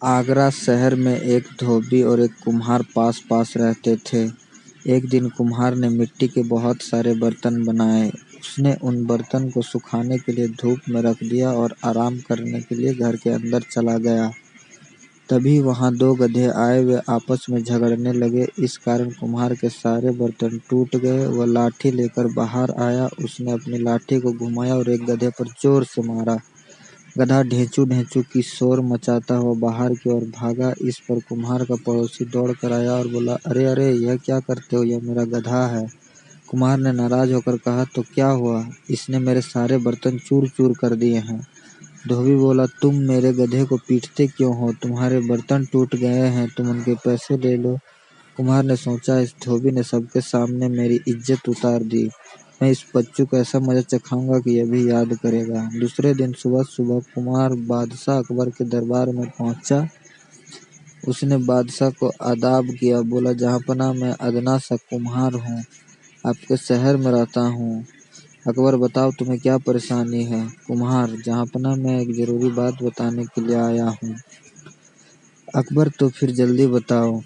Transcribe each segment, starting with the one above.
आगरा शहर में एक धोबी और एक कुम्हार पास पास रहते थे। एक दिन कुम्हार ने मिट्टी के बहुत सारे बर्तन बनाए। उसने उन बर्तन को सुखाने के लिए धूप में रख दिया और आराम करने के लिए घर के अंदर चला गया। तभी वहां दो गधे आए। वे आपस में झगड़ने लगे। इस कारण कुम्हार के सारे बर्तन टूट गए। वह लाठी लेकर बाहर आया। उसने अपनी लाठी को घुमाया और एक गधे पर जोर से मारा। गधा ढेंचू ढेंचू की शोर मचाता हुआ बाहर की ओर भागा। इस पर कुम्हार का पड़ोसी दौड़ कर आया और बोला, अरे अरे, यह क्या करते हो? यह मेरा गधा है। कुम्हार ने नाराज होकर कहा, तो क्या हुआ? इसने मेरे सारे बर्तन चूर चूर कर दिए हैं। धोबी बोला, तुम मेरे गधे को पीटते क्यों हो? तुम्हारे बर्तन टूट गए हैं, तुम उनके पैसे ले लो। कुम्हार ने सोचा, इस धोबी ने सबके सामने मेरी इज्जत उतार दी। मैं इस बच्चू को ऐसा मजा चखाऊंगा कि यह भी याद करेगा। दूसरे दिन सुबह सुबह कुम्हार बादशाह अकबर के दरबार में पहुंचा। उसने बादशाह को आदाब किया। बोला, जहाँपनाह मैं अदना सा कुम्हार हूँ, आपके शहर में रहता हूँ। अकबर, बताओ तुम्हें क्या परेशानी है? कुम्हार, जहाँपनाह मैं एक जरूरी बात बताने के लिए आया हूँ। अकबर, तो फिर जल्दी बताओ।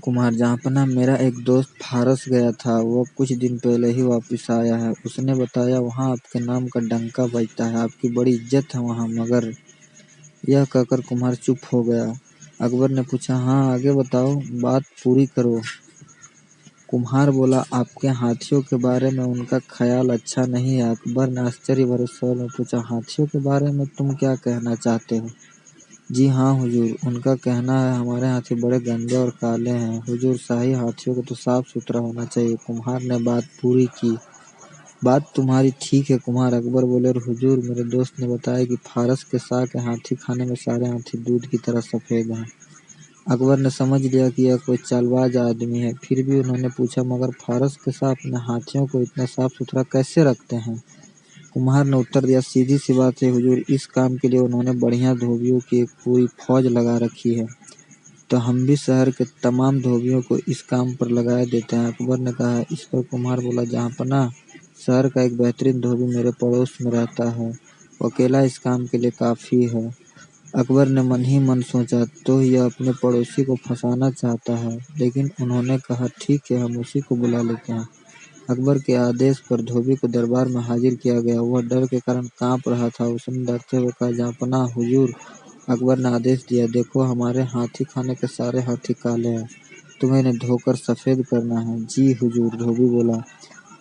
कुम्हार, जहाँपनाह मेरा एक दोस्त फारस गया था। वो कुछ दिन पहले ही वापस आया है। उसने बताया वहाँ आपके नाम का डंका बजता है, आपकी बड़ी इज्जत है वहाँ। मगर यह कहकर कुम्हार चुप हो गया। अकबर ने पूछा, हाँ आगे बताओ, बात पूरी करो। कुम्हार बोला, आपके हाथियों के बारे में उनका ख्याल अच्छा नहीं है। अकबर ने आश्चर्य भरे स्वर में पूछा, हाथियों के बारे में तुम क्या कहना चाहते हो? जी हाँ हुजूर, उनका कहना है हमारे हाथी बड़े गंदे और काले हैं। हुजूर, शाही हाथियों को तो साफ सुथरा होना चाहिए। कुम्हार ने बात पूरी की। बात तुम्हारी ठीक है कुम्हार। अकबर बोले, हुजूर, मेरे दोस्त ने बताया कि फारस के शाह के हाथी खाने में सारे हाथी दूध की तरह सफेद हैं। अकबर ने समझ लिया कि यह कोई चालबाज आदमी है। फिर भी उन्होंने पूछा, मगर फारस के शाह अपने हाथियों को इतना साफ सुथरा कैसे रखते हैं? कुम्हार ने उत्तर दिया, सीधी सी बात है हुजूर, इस काम के लिए उन्होंने बढ़िया धोबियों की एक पूरी फौज लगा रखी है। तो हम भी शहर के तमाम धोबियों को इस काम पर लगाए देते हैं। अकबर ने कहा। इस पर कुम्हार बोला, जहाँपनाह शहर का एक बेहतरीन धोबी मेरे पड़ोस में रहता है। वो अकेला इस काम के लिए काफ़ी है। अकबर ने मन ही मन सोचा, तो यह अपने पड़ोसी को फंसाना चाहता है। लेकिन उन्होंने कहा, ठीक है, हम उसी को बुला लेते हैं। अकबर के आदेश पर धोबी को दरबार में हाजिर किया गया। वह डर के कारण कांप रहा था। उसने डरते हुए कहा, जहाँपनाह हुजूर, अकबर ने आदेश दिया, देखो हमारे हाथी खाने के सारे हाथी काले हैं, तुम्हें इन्हें धोकर सफ़ेद करना है। जी हुजूर, धोबी बोला।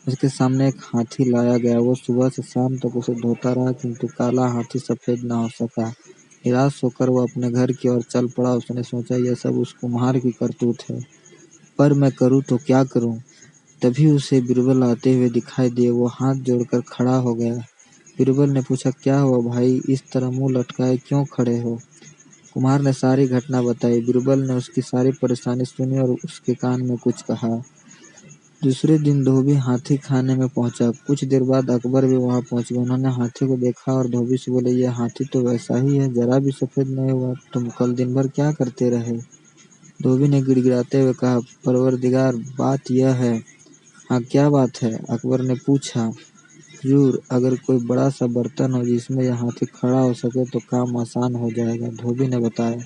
उसके सामने एक हाथी लाया गया। वो सुबह से शाम तक उसे धोता रहा, किंतु काला हाथी सफ़ेद न हो सका। निराश होकर वह अपने घर की ओर चल पड़ा। उसने सोचा, यह सब उस कुम्हार की करतूत है, पर मैं करूँ तो क्या करूँ? तभी उसे बीरबल आते हुए दिखाई दिए। वो हाथ जोड़कर खड़ा हो गया। बीरबल ने पूछा, क्या हुआ भाई, इस तरह मुंह लटकाए क्यों खड़े हो? कुम्हार ने सारी घटना बताई। बीरबल ने उसकी सारी परेशानी सुनी और उसके कान में कुछ कहा। दूसरे दिन धोबी हाथी खाने में पहुंचा। कुछ देर बाद अकबर भी वहां पहुंच गए। उन्होंने हाथी को देखा और धोबी से बोले, यह हाथी तो वैसा ही है, जरा भी सफेद नहीं हुआ। तुम कल दिन भर क्या करते रहे? धोबी ने गिड़गिड़ाते हुए कहा, परवरदिगार, बात यह है। हाँ, क्या बात है? अकबर ने पूछा। हुजूर, अगर कोई बड़ा सा बर्तन हो जिसमें यह हाथी खड़ा हो सके तो काम आसान हो जाएगा, धोबी ने बताया।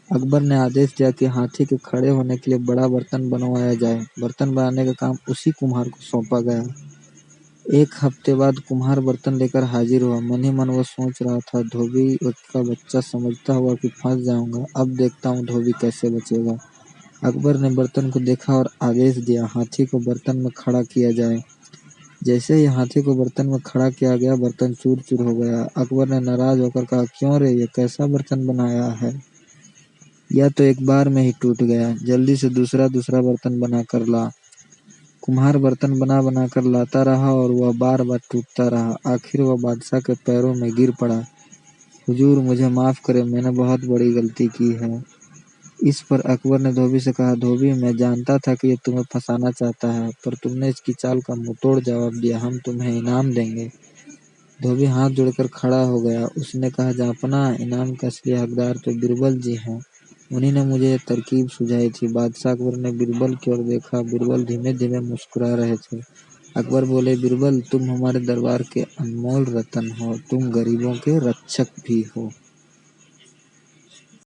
अकबर ने आदेश दिया कि हाथी के खड़े होने के लिए बड़ा बर्तन बनवाया जाए। बर्तन बनाने का काम उसी कुम्हार को सौंपा गया। एक हफ्ते बाद कुम्हार बर्तन लेकर हाजिर हुआ। मन ही मन वह सोच रहा था, धोबी का बच्चा समझता हुआ कि फंस जाऊंगा, अब देखता हूँ धोबी कैसे बचेगा। अकबर ने बर्तन को देखा और आदेश दिया, हाथी को बर्तन में खड़ा किया जाए। जैसे ही हाथी को बर्तन में खड़ा किया गया, बर्तन चूर चूर हो गया। अकबर ने नाराज होकर कहा, क्यों रे, ये कैसा बर्तन बनाया है? यह तो एक बार में ही टूट गया। जल्दी से दूसरा बर्तन बना कर ला। कुम्हार बर्तन बना बना कर लाता रहा और वह बार बार टूटता रहा। आखिर वह बादशाह के पैरों में गिर पड़ा। हुजूर, मुझे माफ़ करें, मैंने बहुत बड़ी गलती की है। इस पर अकबर ने धोबी से कहा, धोबी, मैं जानता था कि ये तुम्हें फंसाना चाहता है, पर तुमने इसकी चाल का मुंहतोड़ जवाब दिया। हम तुम्हें इनाम देंगे। धोबी हाथ जोड़कर खड़ा हो गया। उसने कहा, जहाँपनाह, इनाम का असली हकदार तो बीरबल जी हैं। उन्हीं ने मुझे यह तरकीब सुझाई थी। बादशाह अकबर ने बीरबल की ओर देखा। बीरबल धीमे धीमे मुस्कुरा रहे थे। अकबर बोले, बीरबल, तुम हमारे दरबार के अनमोल रतन हो, तुम गरीबों के रक्षक भी हो।